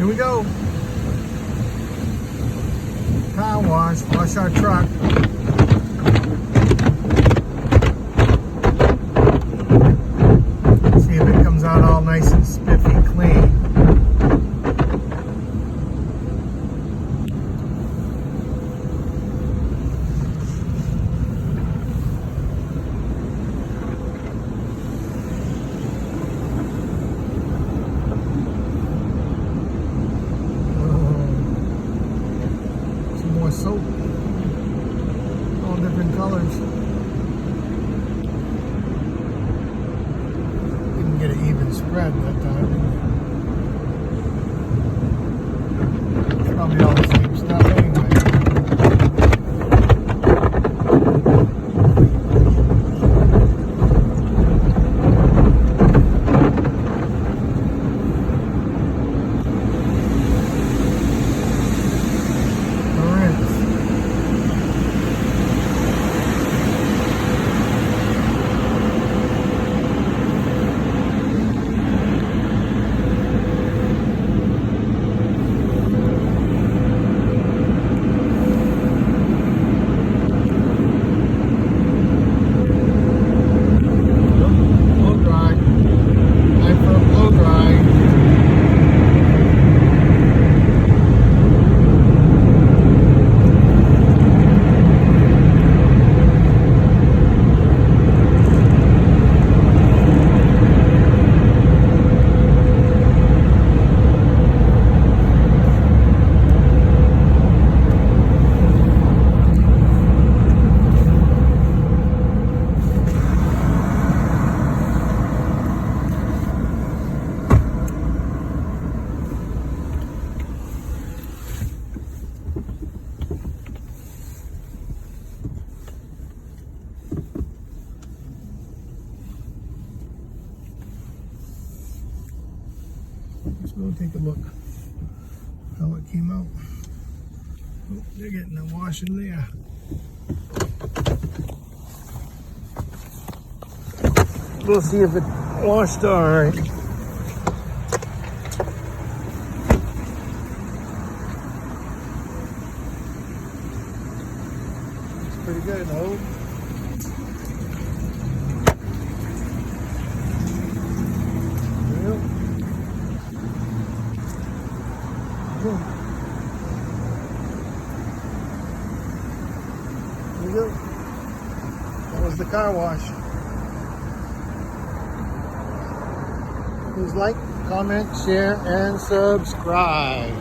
Here we go. Car wash our truck. See if it comes out all nice and spiffy clean. Soap, all different colors. Didn't get an even spread that time. It's probably all the same stuff anyway. Let's go take a look how it came out. Oh, they're getting the washing there. We'll see if it washed all right. It's pretty good, though. There you go. That was the car wash. Please like, comment, share, and subscribe.